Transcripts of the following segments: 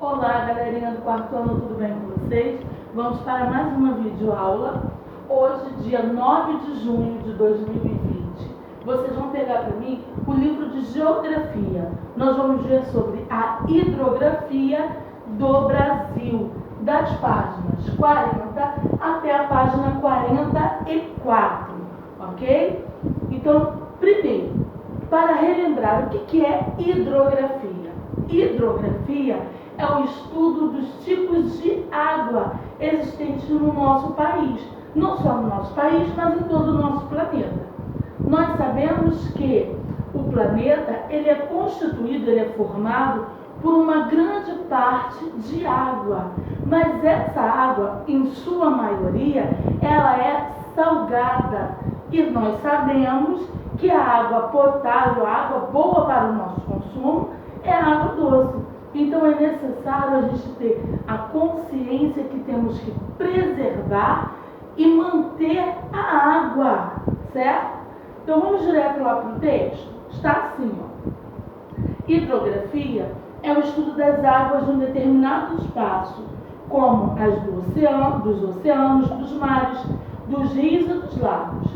Olá, galerinha do quarto ano, tudo bem com vocês? Vamos para mais uma videoaula. Hoje, dia 9 de junho de 2020. Vocês vão pegar para mim o livro de Geografia. Nós vamos ver sobre a hidrografia do Brasil, das páginas 40 até a página 44, ok? Então, primeiro, para relembrar o que é hidrografia. Hidrografia é o estudo dos tipos de água existentes no nosso país. Não só no nosso país, mas em todo o nosso planeta. Nós sabemos que o planeta ele é constituído, ele é formado por uma grande parte de água. Mas essa água, em sua maioria, ela é salgada. E nós sabemos que a água potável, a água boa para o nosso consumo, é a água doce. Então é necessário a gente ter a consciência que temos que preservar e manter a água, certo? Então vamos direto lá para o texto? Está assim, ó. Hidrografia é o estudo das águas de um determinado espaço, como as dos oceanos, dos mares, dos rios e dos lagos.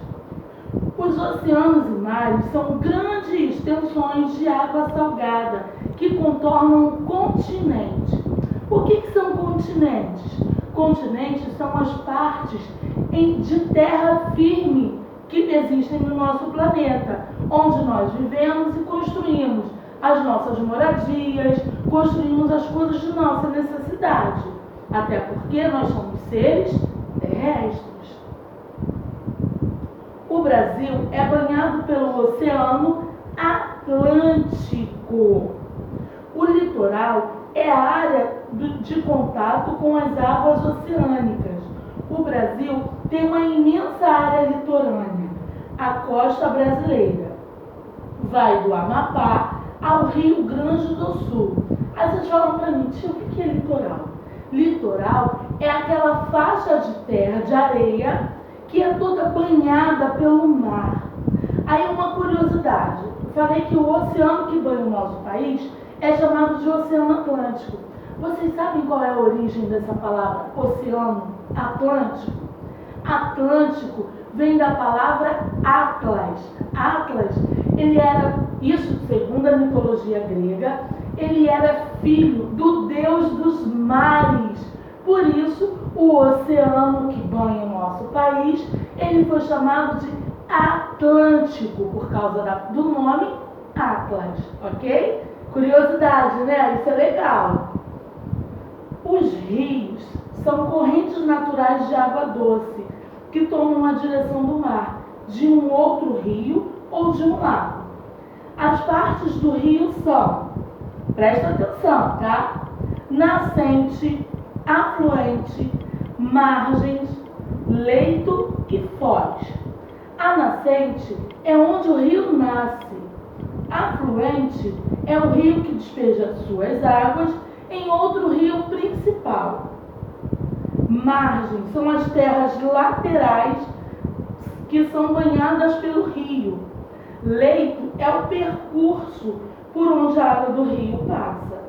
Os oceanos e mares são grandes extensões de água salgada que contornam um continente. O que são continentes? Continentes são as partes de terra firme que existem no nosso planeta, onde nós vivemos e construímos as nossas moradias, construímos as coisas de nossa necessidade, até porque nós somos seres terrestres. O Brasil é banhado pelo Oceano Atlântico. O litoral é a área de contato com as águas oceânicas. O Brasil tem uma imensa área litorânea, a costa brasileira. Vai do Amapá ao Rio Grande do Sul. Aí vocês falam para mim, tio, o que é litoral? Litoral é aquela faixa de terra, de areia, que é toda banhada pelo mar. Aí uma curiosidade, falei que o oceano que banha o nosso país é chamado de Oceano Atlântico. Vocês sabem qual é a origem dessa palavra, Oceano Atlântico? Atlântico vem da palavra Atlas. Atlas, ele era, isso segundo a mitologia grega, ele era filho do deus dos mares. Por isso, o oceano que banha o nosso país, ele foi chamado de Atlântico, por causa do nome Atlas, ok? Curiosidade, né? Isso é legal. Os rios são correntes naturais de água doce, que tomam a direção do mar, de um outro rio ou de um lago. As partes do rio são, presta atenção, tá? Nascente, afluente, margens, leito e foz. A nascente é onde o rio nasce. Afluente é o rio que despeja suas águas em outro rio principal. Margens são as terras laterais que são banhadas pelo rio. Leito é o percurso por onde a água do rio passa.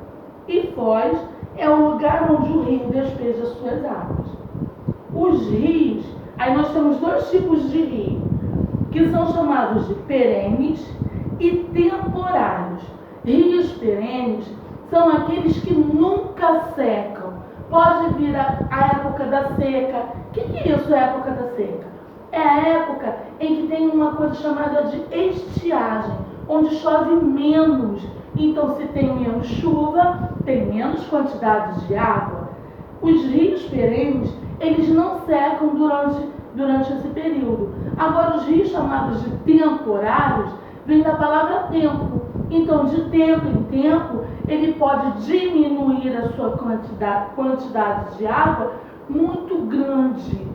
E foz é o lugar onde o rio despeja suas águas. Os rios, aí nós temos dois tipos de rio, que são chamados de perenes e temporários. Rios perenes são aqueles que nunca secam. Pode vir a época da seca. O que é isso, a época da seca? É a época em que tem uma coisa chamada de estiagem, onde chove menos. Então, se tem menos chuva, tem menos quantidade de água. Os rios perenes, eles não secam durante esse período. Agora, os rios chamados de temporários, vem da palavra tempo. Então, de tempo em tempo, ele pode diminuir a sua quantidade de água muito grande.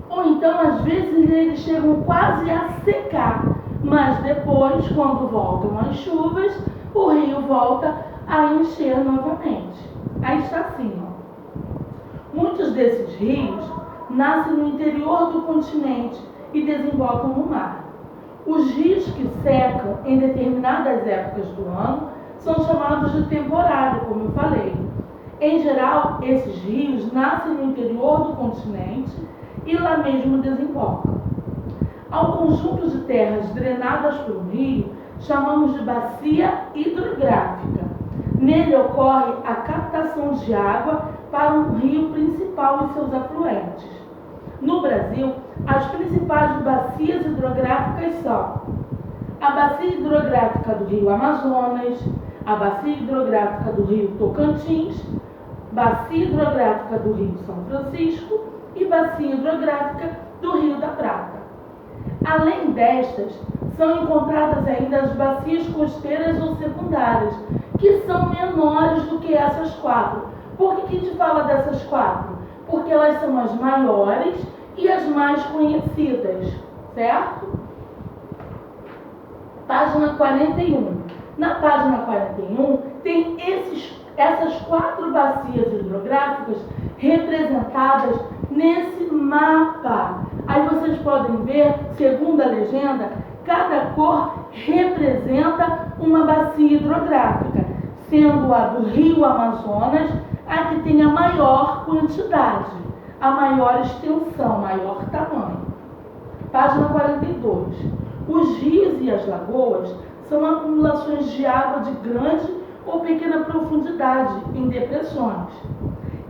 Ou então, às vezes, eles chegam quase a secar. Mas depois, quando voltam as chuvas, o rio volta a encher novamente. Aí está assim, ó. Muitos desses rios nascem no interior do continente e desembocam no mar. Os rios que secam em determinadas épocas do ano são chamados de temporário, como eu falei. Em geral, esses rios nascem no interior do continente e lá mesmo desembocam. Ao conjunto de terras drenadas por um rio, chamamos de bacia hidrográfica. Nele ocorre a captação de água para um rio principal e seus afluentes. No Brasil, as principais bacias hidrográficas são a bacia hidrográfica do rio Amazonas, a bacia hidrográfica do rio Tocantins, bacia hidrográfica do rio São Francisco e bacia hidrográfica do rio da Prata. Além destas, são encontradas ainda as bacias costeiras ou secundárias, que são menores do que essas quatro. Por que a gente fala dessas quatro? Porque elas são as maiores e as mais conhecidas, certo? Página 41. Na página 41 tem essas quatro bacias hidrográficas representadas nesse mapa. Aí vocês podem ver, segundo a legenda, cada cor representa uma bacia hidrográfica, sendo a do rio Amazonas a que tem a maior quantidade, a maior extensão, maior tamanho. Página 42. Os rios e as lagoas são acumulações de água de grande ou pequena profundidade em depressões.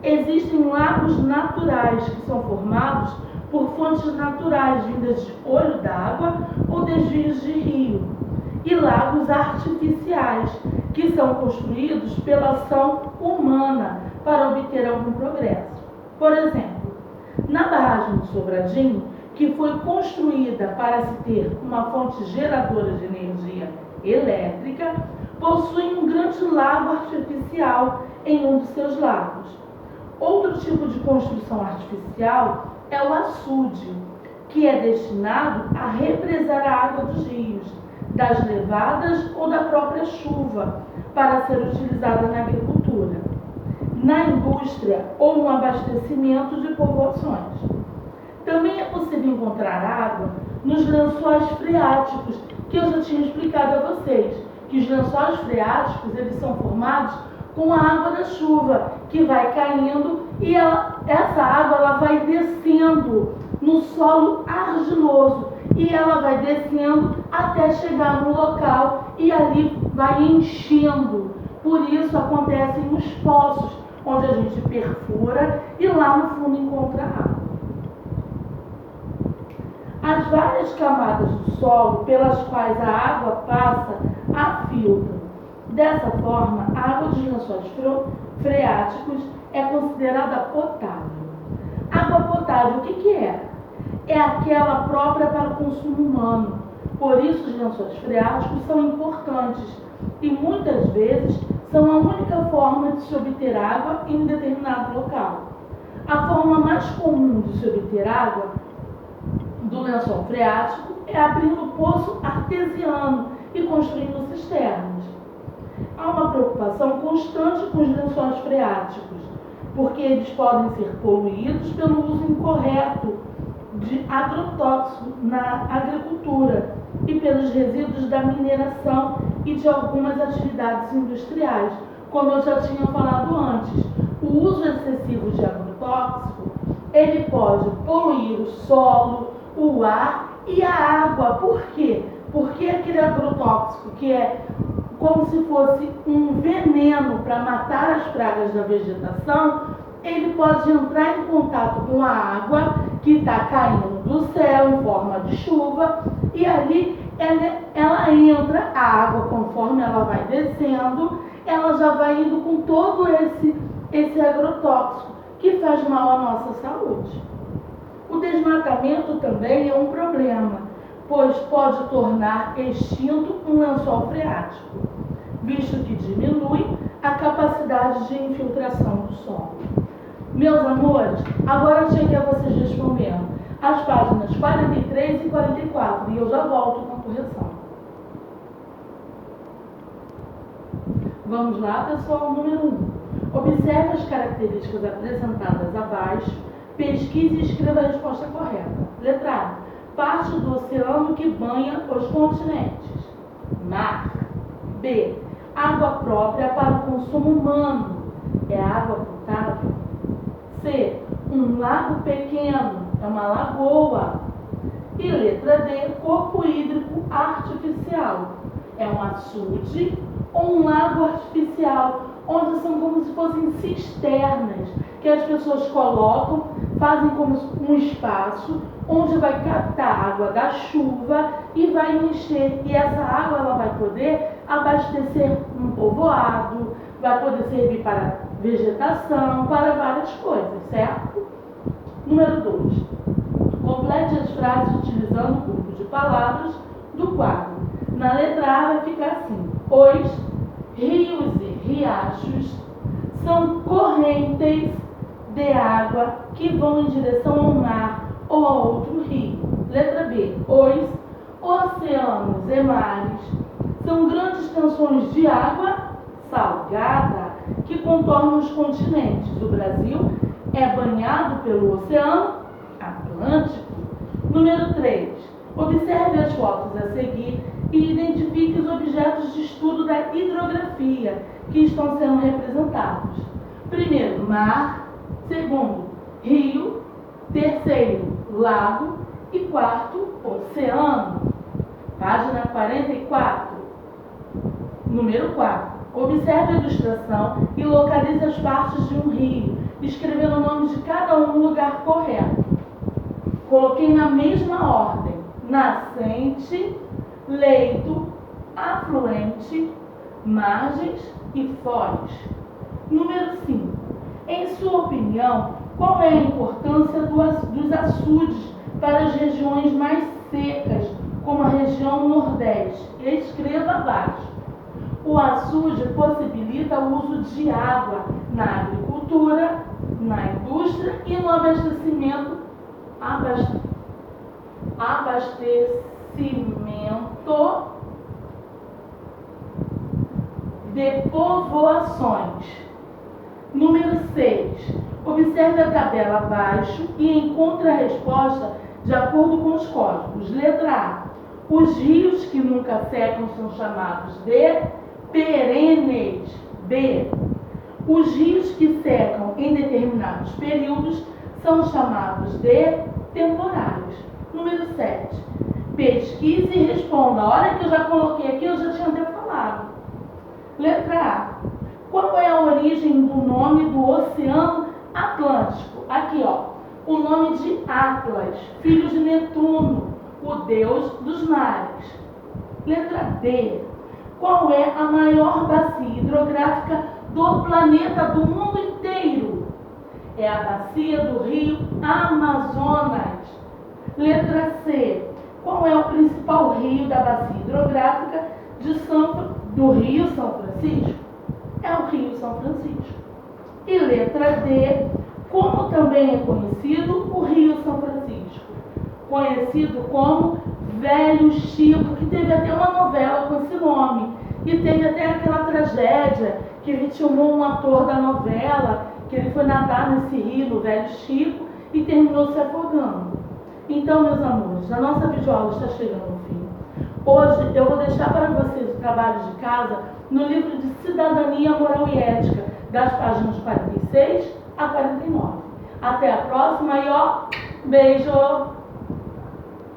Existem lagos naturais que são formados por fontes naturais vindas de olho d'água ou desvios de rio, e lagos artificiais que são construídos pela ação humana para obter algum progresso. Por exemplo, na barragem do Sobradinho, que foi construída para se ter uma fonte geradora de energia elétrica, possui um grande lago artificial em um dos seus lagos. Outro tipo de construção artificial é o açude, que é destinado a represar a água dos rios, das levadas ou da própria chuva, para ser utilizada na agricultura, na indústria ou no abastecimento de povoações. Também é possível encontrar água nos lençóis freáticos, que eu já tinha explicado a vocês, que os lençóis freáticos eles são formados com a água da chuva, que vai caindo e essa água ela vai descendo no solo argiloso e ela vai descendo até chegar no local e ali vai enchendo. Por isso acontecem os poços, onde a gente perfura e lá no fundo encontra água. As várias camadas do solo pelas quais a água passa a filtram. Dessa forma, a água dos lençóis freáticos é considerada potável. Água potável, o que é? É aquela própria para o consumo humano. Por isso, os lençóis freáticos são importantes e muitas vezes são a única forma de se obter água em um determinado local. A forma mais comum de se obter água do lençol freático é abrindo poço artesiano e construindo cisternas. Há uma preocupação constante com os lençóis freáticos, porque eles podem ser poluídos pelo uso incorreto de agrotóxicos na agricultura e pelos resíduos da mineração e de algumas atividades industriais, como eu já tinha falado antes. O uso excessivo de agrotóxico, ele pode poluir o solo, o ar e a água. Por quê? Porque aquele agrotóxico que é como se fosse um veneno para matar as pragas da vegetação, ele pode entrar em contato com a água que está caindo do céu em forma de chuva e ali ela entra, a água conforme ela vai descendo, ela já vai indo com todo esse agrotóxico que faz mal à nossa saúde. O desmatamento também é um problema, pois pode tornar extinto um lençol freático, visto que diminui a capacidade de infiltração do solo. Meus amores, agora cheguei a vocês respondendo as páginas 43 e 44 e eu já volto com a correção. Vamos lá, pessoal, número 1. Observe as características apresentadas abaixo, pesquise e escreva a resposta correta. Letra A. Parte do oceano que banha os continentes. Mar. B. Água própria para o consumo humano. É a água C, um lago pequeno, é uma lagoa. E letra D, corpo hídrico artificial, é um açude ou um lago artificial, onde são como se fossem cisternas, que as pessoas colocam, fazem como um espaço, onde vai captar água da chuva e vai encher. E essa água ela vai poder abastecer um povoado, vai poder servir para vegetação, para várias coisas, certo? Número 2. Complete as frases utilizando o grupo de palavras do quadro. Na letra A vai ficar assim: os rios e riachos são correntes de água que vão em direção ao mar ou a outro rio. Letra B. Os oceanos e mares são grandes extensões de água salgada que contornam os continentes. O Brasil é banhado pelo Oceano Atlântico. Número 3. Observe as fotos a seguir e identifique os objetos de estudo da hidrografia que estão sendo representados. Primeiro, mar. Segundo, rio. Terceiro, lago. E quarto, oceano. Página 44. Número 4. Observe a ilustração e localize as partes de um rio, escrevendo o nome de cada um no lugar correto. Coloquei na mesma ordem: nascente, leito, afluente, margens e foz. Número 5. Em sua opinião, qual é a importância dos açudes para as regiões mais secas, como a região Nordeste? Escreva abaixo. O açude possibilita o uso de água na agricultura, na indústria e no abastecimento de povoações. Número 6. Observe a tabela abaixo e encontre a resposta de acordo com os códigos. Letra A. Os rios que nunca secam são chamados de perenes. B. Os rios que secam em determinados períodos são chamados de temporários. Número 7. Pesquise e responda. A hora que eu já coloquei aqui, eu já tinha até falado. Letra A. Qual é a origem do nome do Oceano Atlântico? Aqui, ó. O nome de Atlas, filho de Netuno, o deus dos mares. Letra B. Qual é a maior bacia hidrográfica do planeta, do mundo inteiro? É a bacia do rio Amazonas. Letra C. Qual é o principal rio da bacia hidrográfica do Rio São Francisco? É o Rio São Francisco. E letra D. Como também é conhecido o Rio São Francisco? Conhecido como Velho Chico, que teve até uma novela com esse nome. E teve até aquela tragédia que vitimou um ator da novela, que ele foi nadar nesse rio, no Velho Chico, e terminou se afogando. Então, meus amores, a nossa videoaula está chegando ao fim. Hoje eu vou deixar para vocês o trabalho de casa no livro de Cidadania, Moral e Ética, das páginas 46 a 49. Até a próxima e ó, beijo!